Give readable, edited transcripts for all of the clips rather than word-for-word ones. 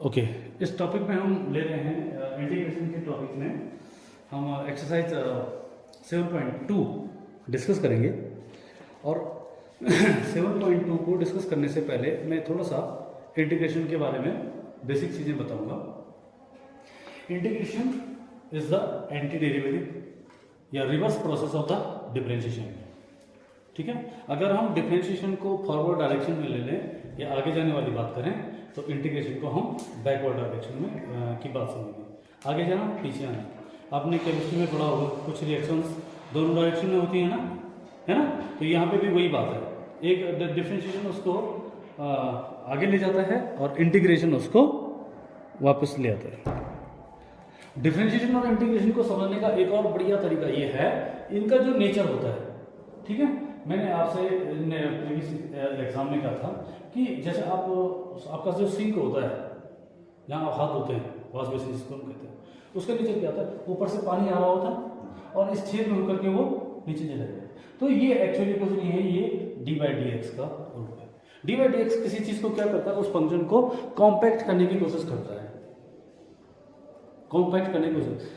Okay, इस topic में हम ले रहे हैं इंटीग्रेशन के टॉपिक में हम एक्सरसाइज 7.2 डिस्कस करेंगे। और 7.2 को डिस्कस करने से पहले मैं थोड़ा सा इंटीग्रेशन के बारे में बेसिक चीज़ें बताऊंगा। Integration is the anti derivative या reverse process of the differentiation. ठीक है, अगर हम डिफरेंशिएशन को फॉरवर्ड डायरेक्शन में ले लें या आगे जाने वाली बात करें तो इंटीग्रेशन को हम बैकवर्ड डायरेक्शन में की बात समझेंगे। आगे जाना पीछे आना, आपने केमिस्ट्री में पढ़ा होगा कुछ रिएक्शंस दोनों डायरेक्शन में होती है ना, है ना। तो यहाँ पे भी वही बात है, एक डिफरेंशिएशन उसको आगे ले जाता है और इंटीग्रेशन उसको वापस ले आता है। डिफरेंशिएशन और इंटीग्रेशन को समझने का एक और बढ़िया तरीका ये है, इनका जो नेचर होता है। ठीक है, मैंने आपसे प्रीवियस एग्जाम में कहा था कि जैसे आपका जो सिंक होता है जहाँ आप हाथ धोते हैं, वॉश बेसिन जिसको हम कहते हैं, उसका नेचर क्या होता है, ऊपर से पानी आ रहा होता है और इस छेद में होकर के वो नीचे चला जाए। तो ये एक्चुअली कुछ नहीं है, ये डी बाई डी एक्स का रूप है। डी बाई डी एक्स किसी चीज को क्या करता है, उस फंक्शन को कॉम्पैक्ट करने की कोशिश करता है, कॉम्पैक्ट करने की कोशिश।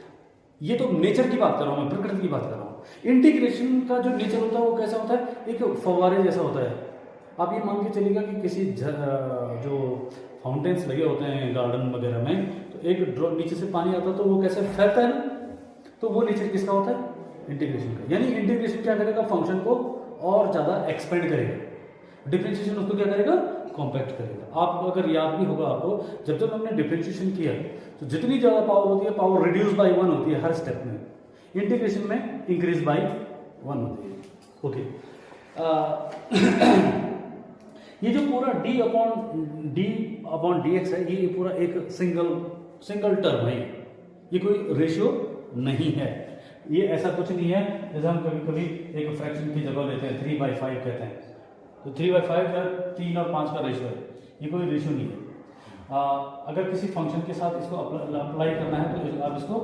ये तो नेचर की बात कर रहा हूँ मैं, प्रकृति की बात कर रहा हूँ। इंटीग्रेशन का जो नेचर होता है वो कैसा होता है, एक फव्वारे जैसा होता है। आप ये मान के चलिएगा कि किसी जो फाउंटेन्स लगे होते हैं गार्डन वगैरह में, तो एक ड्रॉप नीचे से पानी आता है तो वो कैसे फैलता है ना, तो वो नेचर किसका होता है, इंटीग्रेशन का। यानी इंटीग्रेशन क्या करेगा, फंक्शन को और ज़्यादा एक्सपेंड करेगा, डिफरेंशिएशन उसको क्या करेगा, कॉम्पैक्ट करेगा। आप अगर याद भी होगा आपको, जब जब हमने डिफरेंशिएशन किया तो जितनी ज़्यादा पावर होती है, पावर रिड्यूस बाई 1 होती है हर स्टेप में, इंटीग्रेशन में इंक्रीज बाई 1 होती है। ओके, ये जो पूरा d अपॉन dx है, ये पूरा एक सिंगल टर्म है, ये कोई रेशियो नहीं है। ये ऐसा कुछ नहीं है जैसे हम कभी कभी एक फ्रैक्शन की जगह लेते हैं 3/5 कहते हैं, तो 3/5 या 3 और 5 का रेशियो है, ये कोई रेशियो नहीं है। अगर किसी फंक्शन के साथ इसको अप्लाई करना है तो आप इसको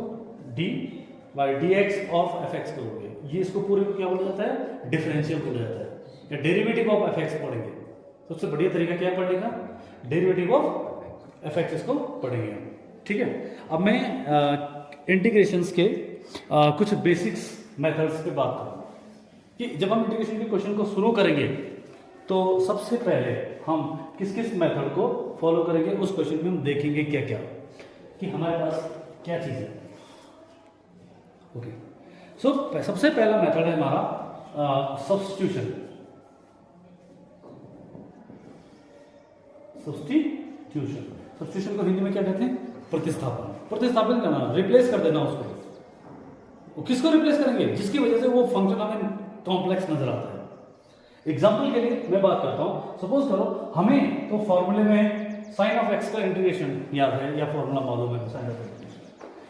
d by D x of F x करोगे, ये इसको पूरे को क्या बोला जाता है, डिफरेंशियल बोला जाता है, या डेरिवेटिव ऑफ एफ एक्स पढ़ेंगे। सबसे बढ़िया तरीका क्या पढ़ने का, डेरिवेटिव ऑफ एफ एक्स इसको पढ़ेंगे। ठीक है, अब मैं इंटीग्रेशंस के कुछ बेसिक्स मेथड्स पे बात करूँगा कि जब हम इंटीग्रेशन के क्वेश्चन को शुरू करेंगे तो सबसे पहले हम किस किस मेथड को फॉलो करेंगे, उस क्वेश्चन में हम देखेंगे क्या क्या कि हमारे पास क्या चीज़ है। ओके, सो सबसे पहला मेथड है हमारा सब्स्टिट्यूशन। सब्स्टिट्यूशन को हिंदी में क्या कहते हैं, प्रतिस्थापन। प्रतिस्थापन करना, रिप्लेस कर देना उसको। किसको रिप्लेस करेंगे, जिसकी वजह से वो फंक्शन हमें कॉम्प्लेक्स नजर आता है। एग्जाम्पल के लिए मैं बात करता हूं, सपोज करो हमें तो फॉर्मूले में साइन ऑफ एक्स का इंटीग्रेशन याद है या फॉर्मूला मालूम है साइन ऑफ एक्स,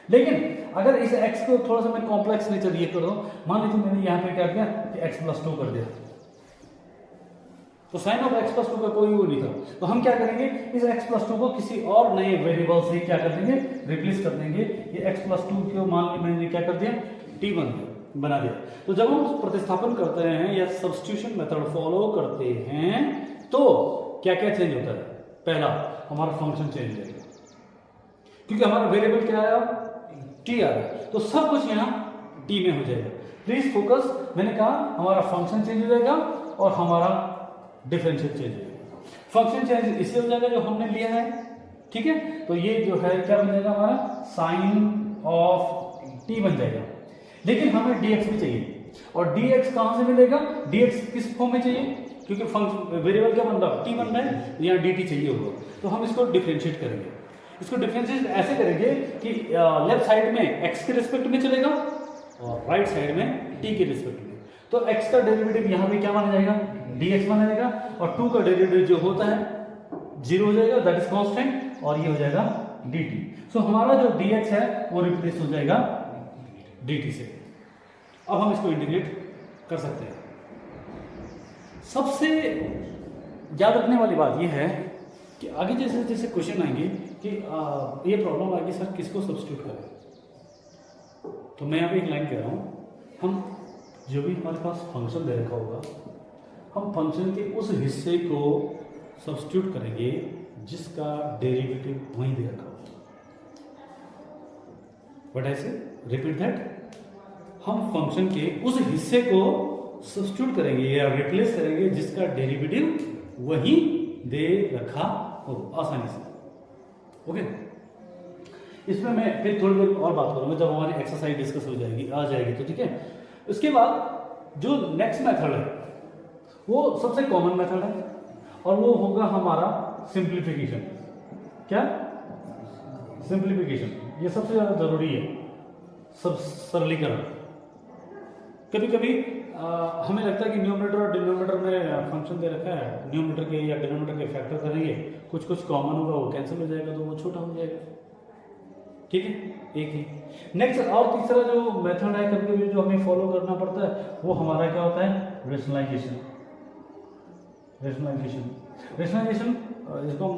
लेकिन अगर इस एक्स को थोड़ा सा मैं कॉम्प्लेक्स नेचर ये करो, मान लीजिए मैंने यहाँ पे क्या किया कि x + 2 कर दिया, तो साइन ऑफ x + 2 का कोई वो नहीं था, तो हम क्या करेंगे, इस x + 2 को किसी और नए वेरिएबल से क्या कर देंगे, रिप्लेस कर देंगे। ये x + 2 को मान ली मैंने क्या कर दिया, t1 बना दिया। तो जब हम प्रतिस्थापन करते हैं या सब्स्टिट्यूशन मेथड फॉलो करते हैं तो क्या क्या चेंज होता है, पहला हमारा फंक्शन चेंज हो जाएगा, क्योंकि हमारा वेरिएबल क्या आया, t आ रहा है, तो सब कुछ यहाँ t में हो जाएगा। प्लीज फोकस, मैंने कहा हमारा फंक्शन चेंज हो जाएगा और हमारा डिफरेंशियल चेंज हो जाएगा। फंक्शन चेंज इससे हो जाएगा जो हमने लिया है, ठीक है, तो ये जो है क्या बन जाएगा, हमारा साइन ऑफ t बन जाएगा। लेकिन हमें dx भी चाहिए, और dx कहां से मिलेगा, dx किस फॉर्म में चाहिए, क्योंकि फंक्शन वेरिएबल क्या बन रहा है, t बन रहा है, यहाँ dt चाहिए होगा, तो हम इसको डिफरेंशिएट करेंगे। इसको डिफरेंशिएट ऐसे करेंगे कि लेफ्ट साइड में x के रिस्पेक्ट में चलेगा और राइट साइड में t के रिस्पेक्ट में। तो x का डेरिवेटिव यहाँ पे क्या माना जाएगा, dx माना जाएगा, और 2 का डेरिवेटिव जो होता है 0 हो जाएगा, दैट इज कांस्टेंट, और ये हो जाएगा dt। सो हमारा जो dx है वो रिप्लेस हो जाएगा dt से। अब हम इसको इंटीग्रेट कर सकते हैं। सबसे याद रखने वाली बात यह है कि आगे जैसे जैसे क्वेश्चन आएंगे कि ये प्रॉब्लम आएगी, सर किसको सब्स्टिट्यूट करें, तो मैं यहाँ पे एक लाइन कह रहा हूँ, हम जो भी हमारे पास फंक्शन दे रखा होगा, हम फंक्शन के उस हिस्से को सब्स्टिट्यूट करेंगे जिसका डेरिवेटिव वहीं दे रखा हो। व्हाट आई से, रिपीट दैट, हम फंक्शन के उस हिस्से को सब्स्टिट्यूट करेंगे या रिप्लेस करेंगे जिसका डेरिवेटिव वहीं दे रखा हो, आसानी से। ओके, इसमें मैं फिर थोड़ी देर और बात करूंगा जब हमारी एक्सरसाइज डिस्कस हो जाएगी, आ जाएगी तो, ठीक है। उसके बाद जो नेक्स्ट मेथड है वो सबसे कॉमन मेथड है और वो होगा हमारा सिंप्लीफिकेशन। क्या? सिंप्लीफिकेशन, ये सबसे ज्यादा जरूरी है, सब सरलीकरण। कभी कभी हमें लगता है कि न्यूमरेटर और डिनोमिनेटर में फंक्शन दे रखा है, न्यूमरेटर के या डिनोमिनेटर के फैक्टर करेंगे, कुछ कुछ कॉमन होगा वो कैंसिल हो जाएगा तो वो छोटा हो जाएगा, ठीक है, एक ही। नेक्स्ट और तीसरा जो मेथड है कभी कभी जो हमें फॉलो करना पड़ता है वो हमारा क्या होता है, रेशनलाइजेशन। रेशनलाइजेशन इसको हम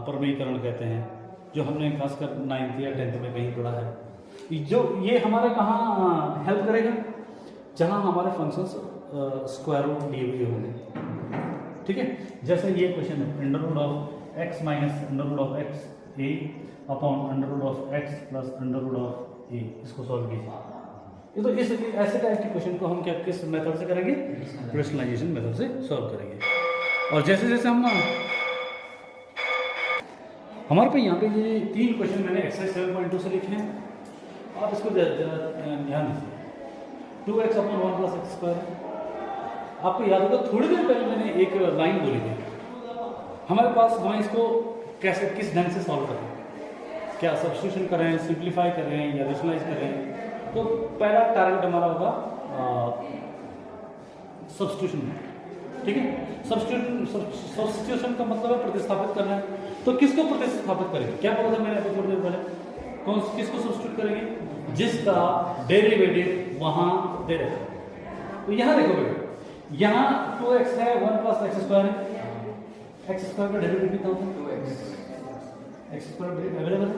प्रमेयीकरण कहते हैं, जो हमने खासकर 9th या 10th में कहीं पढ़ा है। जो ये हमारा कहाँ हेल्प करेगा, जहाँ हमारे फंक्शंस स्क्वायर रूट लिए हुए होंगे, ठीक है। जैसे ये क्वेश्चन है, under root of x minus under root of x a upon under root of x plus under root of a, इसको सॉल्व कीजिए। ये तो इस ऐसे टाइप के क्वेश्चन को हम क्या किस मेथड से करेंगे, रेशनलाइजेशन मेथड से सॉल्व करेंगे। और जैसे जैसे हम हमारे पे यहाँ पे ये 3 क्वेश्चन मैंने एक्सरसाइज 7.2 से लिखे हैं, आप इसको ध्यान दीजिए। 2x upon 1 plus x square, आपको याद होगा थोड़ी देर पहले मैंने एक लाइन बोली थी, हमारे पास हमें इसको कैसे किस ढंग से सॉल्व करें, क्या सब्स्टिट्यूशन करें, सिंप्लीफाई करें या रेशनलाइज करें। तो पहला टारगेट हमारा होगा सब्स्टिट्यूशन, ठीक है। सब्स्टिट्यूशन का मतलब है प्रतिस्थापित करना। तो किसको प्रतिस्थापित करेंगे, क्या बोला था मैंने अभी थोड़ी देर पहले, किसको सब्स्टिट्यूट करेंगे, जिसका डेरिवेटिव वहां दे रखा है। तो यहाँ देखो बेटा, यहाँ 2x है, 1 प्लस एक्स स्क्वायर है, एक्स स्क्वायर का डेरिवेटिव कितना होता है, 2x, एक्स स्क्वायर अवेलेबल है।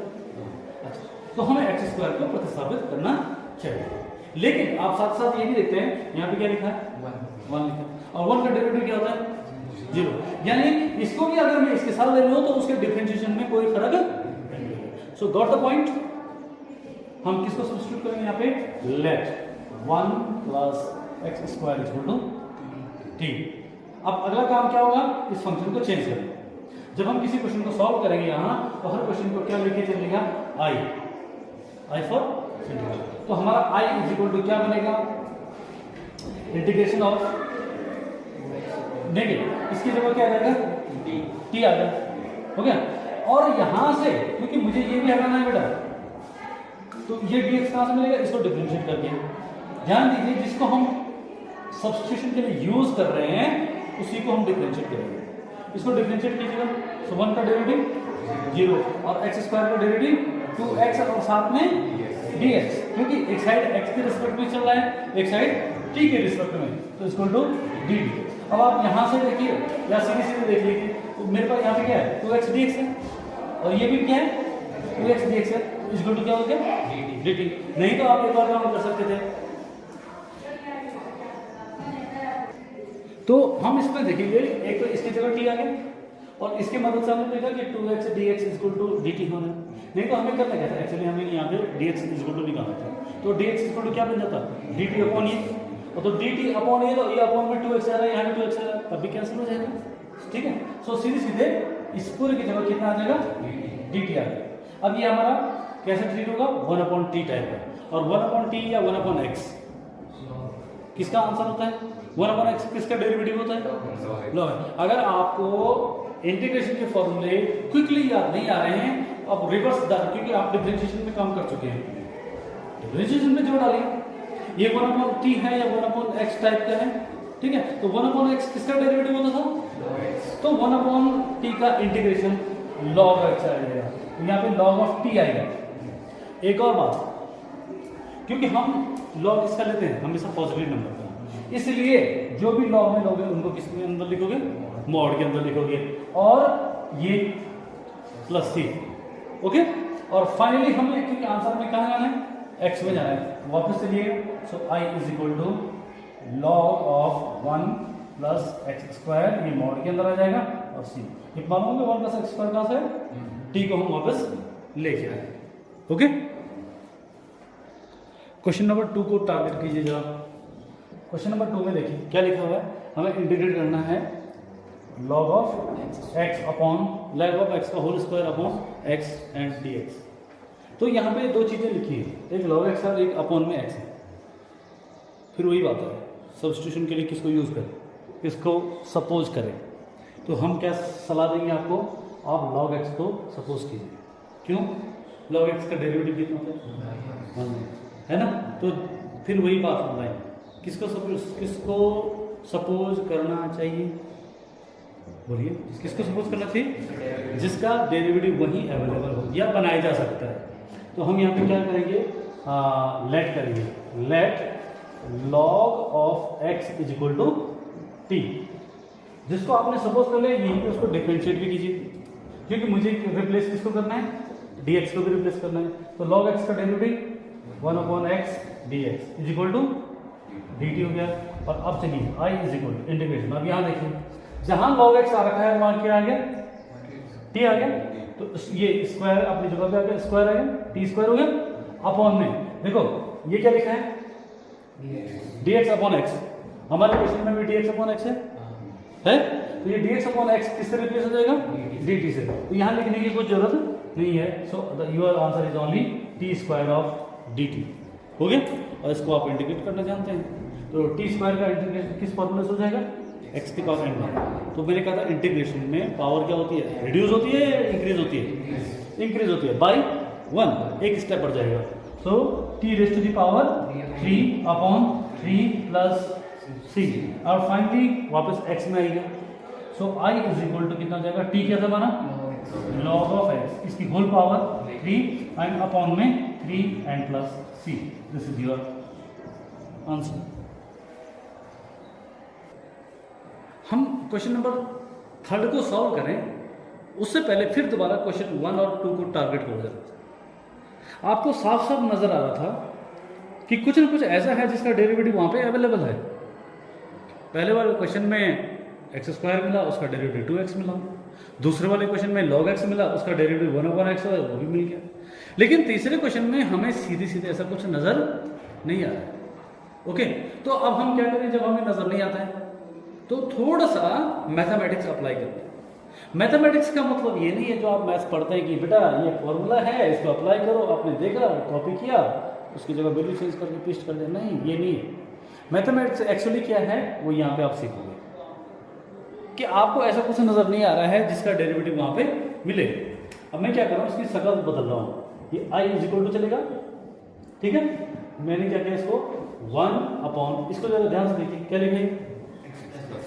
अच्छा, तो हमें एक्स स्क्वायर को प्रतिस्थापित करना चाहिए, लेकिन आप साथ साथ ये भी देखते हैं यहाँ पे क्या लिखा है, 1 लिखा है, और 1 का डेरिवेटिव क्या होता है, 0। यानी इसको भी अगर मैं इसके साथ ले लूं तो उसके डिफरेंशिएशन में कोई फर्क नहीं है। So got the point. हम किसको सब्स्टिट्यूट करेंगे यहाँ पे, let 1 plus x square equal to t. अब अगला काम क्या होगा, इस फंक्शन को चेंज करेंगे। जब हम किसी क्वेश्चन को सॉल्व करेंगे यहाँ, तो हर क्वेश्चन को क्या लिखे चलेगा, आई फॉर इंटीग्रल। तो हमारा आई इज इक्वल टू क्या बनेगा, इंटीग्रेशन ऑफ, देखिए इसकी जगह क्या आ जाएगा, टी आ जाएगा, हो गया। और यहां से क्योंकि मुझे ये भी हटाना है बेटा, तो ये dx कहां से मिलेगा, इसको डिफरेंशिएट करके। ध्यान दीजिए, जिसको हम सब्स्टिट्यूशन के लिए यूज कर रहे हैं उसी को हम डिफरेंशिएट करेंगे। इसको डिफरेंशिएट कीजिएगा, सो 1 का डेरिवेटिव 0 और एक्स स्क्वायर का डेरिवेटिव 2x और साथ में dx, क्योंकि एक साइड x के रिस्पेक्ट में चल रहा है, एक साइड t के रिस्पेक्ट में, तो इक्वल टू dt। अब आप यहां से देखिए या सीधे सीधे देख लीजिए, तो मेरे पास यहाँ पे क्या है, 2x dx है, और ये भी क्या है, 2x dx है, इक्वल टू क्या हो गया, dt। नहीं तो आप एक और काम कर सकते थे, तो हम इसमें देखेंगे, एक तो इसकी जगह t आ गया और इसके मदद से हमने देखा कि 2x dx equal to dt होना है। नहीं तो हमें करना क्या था, एक्चुअली हमें यहाँ पे dx इक्वल टू निकालना था, तो dx इक्वल टू क्या बन जाता, dt अपॉन ये, और तो dt अपॉन ये, तो ये अपॉन में 2x आ रहा है, यहाँ पे 2x आ रहा है, तब भी कैंसिल हो जाएगा, ठीक है। सो सीधे सीधे इस पूरे की जगह कितना आ जाएगा, dt आ जाएगा। अब ये हमारा कैसे ट्रीट होगा, 1 अपॉन टी टाइप है, और 1 अपॉन टी या 1 अपॉन एक्स किसका आंसर होता है, 1 अपॉन एक्स किसका डेरिवेटिव होता है, लॉग। अगर आपको इंटीग्रेशन के फॉर्मूले क्विकली याद नहीं आ रहे हैं, अब रिवर्स क्योंकि आप डिफरेंशिएशन में काम कर चुके हैं, डिफरेंशिएशन में जोड़ डालिए, ये 1 अपॉन टी है या 1 अपॉन एक्स टाइप का है, ठीक है। तो 1 अपॉन एक्स किसका डेरिवेटिव होता था, तो 1 अपॉन टी का इंटीग्रेशन लॉग एक्स आ जाएगा, यहाँ पे लॉग ऑफ टी आएगा। एक और बात, क्योंकि हम लॉग इसका लेते हैं हमेशा पॉजिटिव नंबर का, इसलिए जो भी लॉग में लोगे उनको किसके अंदर लिखोगे, मॉड के अंदर लिखोगे, और ये प्लस सी, ओके। और फाइनली हमें क्योंकि आंसर में कहाँ जाना है, एक्स में जाना है, वापस चलिए। So I is equal to log of 1 plus x square, ये मॉड के अंदर आ जाएगा, और सी ये मालूम होंगे 1 प्लस एक्स स्क्वायर कहाँ से है, टी को हम वापस लेके आए। ओके, क्वेश्चन नंबर 2 को टारगेट कीजिए जरा। क्वेश्चन नंबर 2 में देखिए क्या लिखा हुआ है, हमें इंटीग्रेट करना है log of x upon log of x का whole square upon x and dx। तो यहाँ पे दो चीज़ें लिखी है, एक log x है और एक अपॉन में x है। फिर वही बात है, सब्स्टिट्यूशन के लिए किसको यूज़ करें, किसको सपोज करें। तो हम क्या सलाह देंगे आपको, आप log x को सपोज कीजिए। क्यों, log x का डेरिवेटिव कितना होता है ना। तो फिर वही बात होता है, किसको सपोज करना चाहिए, बोलिए किसको सपोज करना चाहिए, जिसका डेरिवेटिव वही अवेलेबल हो या बनाया जा सकता है। तो हम यहाँ पे क्या करेंगे, लेट करेंगे, let log of x is equal to t. जिसको आपने सपोज कर लिया यहीं पे उसको डिफरेंशिएट भी कीजिए, क्योंकि मुझे रिप्लेस किसको करना है, dx को भी रिप्लेस करना है। तो log x का derivative 1 upon x dx is equal to dt हो गया। और अब चलिए i is equal to integration, अब यहाँ देखिए जहां log x आ रखा है वहां क्या आ गया, t आ गया। तो ये स्क्वायर अपनी जगह पे आ गया, स्क्वायर आ गया, टी स्क्वायर हो गया। अपॉन में देखो ये क्या लिखा है, dx अपॉन x। हमारे क्वेश्चन में भी dx अपॉन x है? तो ये dx अपॉन x किससे रिप्लेस हो जाएगा, dt से। तो यहाँ लिखने की कोई जरूरत नहीं है। So your answer is only T square of dt। हो गया, और इसको आप इंटीग्रेट करना जानते हैं। तो टी स्क्वायर का इंटीग्रेशन किस फॉर्मूले से हो जाएगा, x की पावर n। तो मैंने कहा था इंटीग्रेशन में पावर क्या होती है, रिड्यूस होती है या इंक्रीज होती है, इंक्रीज होती है बाय 1, एक स्टेप बढ़ जाएगा। So t raise to the power 3 upon 3 plus c, और फाइनली वापस x में आएगा। So i is equal to कितना हो जाएगा, t क्या था हमारा, log ऑफ x, इसकी होल पावर 3 एंड अपॉन में 3 and plus c। This is your answer. हम क्वेश्चन नंबर 3 को सॉल्व करें उससे पहले फिर दोबारा क्वेश्चन 1 और 2 को टारगेट करो जरा। आपको साफ साफ नजर आ रहा था कि कुछ ना कुछ ऐसा है जिसका डेरिवेटिव वहां पे अवेलेबल है। पहले वाले क्वेश्चन में एक्स स्क्वायर मिला, उसका डेरिवेटिव 2x मिला। दूसरे वाले क्वेश्चन में log x मिला, उसका डेरिवेटिव 1 अपॉन x है, वो भी मिल गया। लेकिन तीसरे क्वेश्चन में हमें सीधे सीधे ऐसा कुछ नजर नहीं आ रहा है। ओके, तो अब हम क्या करें, जब हमें नजर नहीं आता है तो थोड़ा सा मैथमेटिक्स अप्लाई करते हैं। मैथमेटिक्स का मतलब ये नहीं है जो आप मैथ्स पढ़ते हैं कि बेटा ये फॉर्मूला है इसको अप्लाई करो, आपने देखा कॉपी किया उसकी जगह वैल्यू चेंज करके पेस्ट कर दिया, नहीं ये नहीं है। मैथमेटिक्स एक्चुअली क्या है वो यहाँ पे आप सीखोगे कि आपको ऐसा कुछ नजर नहीं आ रहा है जिसका डेरिवेटिव वहां पे मिले। अब मैं क्या कर रहा हूँ, इसकी शक्ल बदल रहा हूँ, ये i इज इक्वल टू चलेगा, ठीक है। मैंने क्या किया, इसको 1 अपॉन, इसको जरा ध्यान से देखिए क्या लिखे,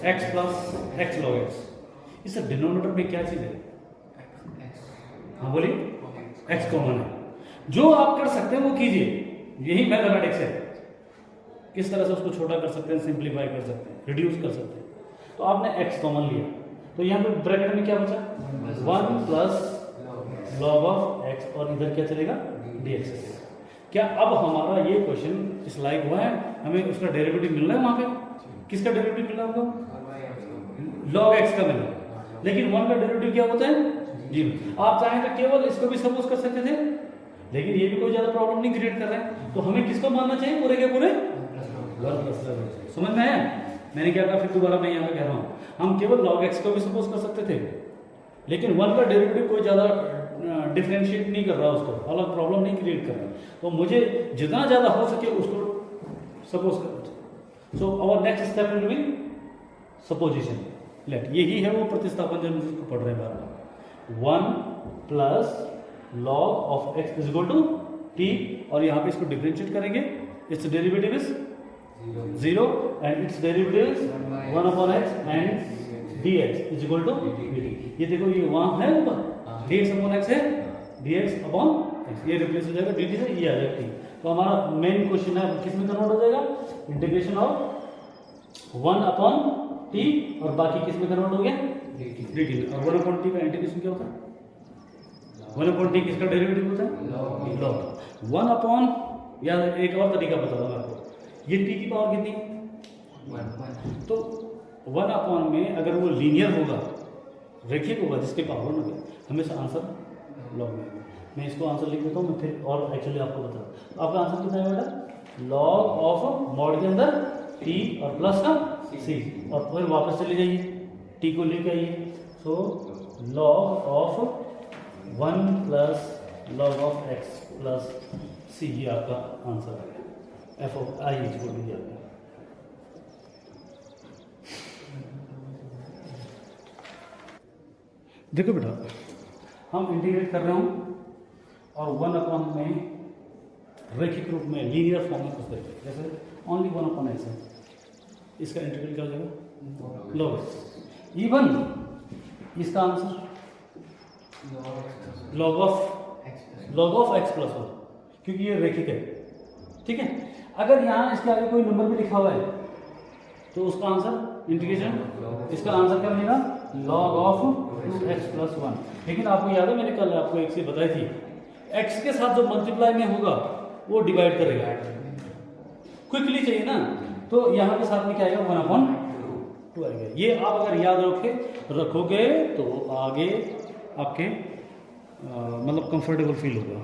x plus x log x। इस डिनोमिनेटर में क्या चीज है, हाँ बोलिए, x कॉमन है। जो आप कर सकते हैं वो कीजिए, यही मैथमेटिक्स है। किस तरह से उसको छोटा कर सकते हैं, सिंप्लीफाई कर सकते हैं, रिड्यूस कर सकते हैं। तो आपने x कॉमन लिया, तो यहाँ पे ब्रैकेट में क्या बचा, 1 प्लस log ऑफ x, और इधर क्या चलेगा, dx चलेगा। क्या अब हमारा ये क्वेश्चन इस लायक हुआ है, हमें उसका डेरिवेटिव मिल रहा है वहां पे, किसका डेरिवेटिव मिल रहा है हमको, log x का मिला। लेकिन 1 का डेरिवेटिव क्या होता है, 0। आप चाहें तो केवल इसको भी सपोज कर सकते थे, लेकिन ये भी कोई ज्यादा प्रॉब्लम नहीं क्रिएट कर रहे हैं। तो हमें किसको मानना चाहिए, पूरे के पूरे 1 प्लस। समझ में आया मैंने क्या कहा, फिर दोबारा मैं यहाँ पे कह रहा हूँ, हम केवल log x को भी सपोज कर सकते थे, लेकिन 1 का डेरिवेटिव कोई ज्यादा डिफरेंशिएट नहीं कर रहा, उसको अलग प्रॉब्लम नहीं क्रिएट कर रहा। तो मुझे जितना ज्यादा हो सके उसको सपोज करना चाहिए। So our next step will be supposition. Let, यही है वो प्रतिस्थापन जो हम इसको पढ़ रहे हैं बार बार। 1 plus log of x is equal to t, और यहाँ पे इसको डिफरेंशिएट करेंगे, its derivative is 0 and its derivative is 1 upon x and dx is equal to dt। ये देखो ये वहां है ऊपर, dx अपॉन x है, dx अपॉन x, ये रिप्लेस हो जाएगा dt से, ये आ जाएगा t। तो हमारा मेन क्वेश्चन है किस में कन्वर्ट हो जाएगा, इंटीग्रेशन ऑफ 1 अपॉन t, और बाकी किस में कन्वर्ट हो गया, dt में। और 1 अपॉन t का इंटीग्रेशन क्या होता है, 1 अपॉन t किसका डेरिवेटिव होता है, log 1 अपॉन, या एक और तरीका बता दूं आपको, ये t की पावर कितनी है 1, तो 1 अपॉन में अगर वो लीनियर होगा, रेखिक होगा, जिसके पावर में हमेशा आंसर लॉग में होगा। मैं इसको आंसर लिख देता हूँ, मैं फिर और एक्चुअली आपको बता दूँ। आपका आंसर कितना है बेटा? लॉग ऑफ मॉड के अंदर टी और प्लस का सी, और फिर वापस चले जाइए, टी को लेके आइए। So log of 1 plus log of x plus c, ये आपका आंसर आ गया। F of I is equal to ये आ गया। देखो बेटा, हम इंटीग्रेट कर रहे हूँ और 1 अपॉन में रैखिक रूप में लीनियर फॉर्म में कुछ देखें, जैसे ओनली 1 अपॉन एक्स है, इसका इंटीग्रल क्या हो जाएगा? Log x. इवन इसका answer log of x plus 1, क्योंकि ये रैखिक है, ठीक है। अगर यहाँ इसके आगे कोई नंबर भी लिखा हुआ है तो उसका आंसर इंटीग्रेशन, इसका आंसर क्या बनेगा? Log of 2x plus 1। लेकिन आपको याद है, मैंने कल आपको एक चीज बताई थी, x के साथ जो मल्टीप्लाई में होगा वो डिवाइड करेगा, क्विकली चाहिए ना, तो यहाँ के साथ में क्या आएगा? 1 अपॉन 2 आएगा। ये आप अगर याद रखोगे तो आगे आपके मतलब कंफर्टेबल फील होगा।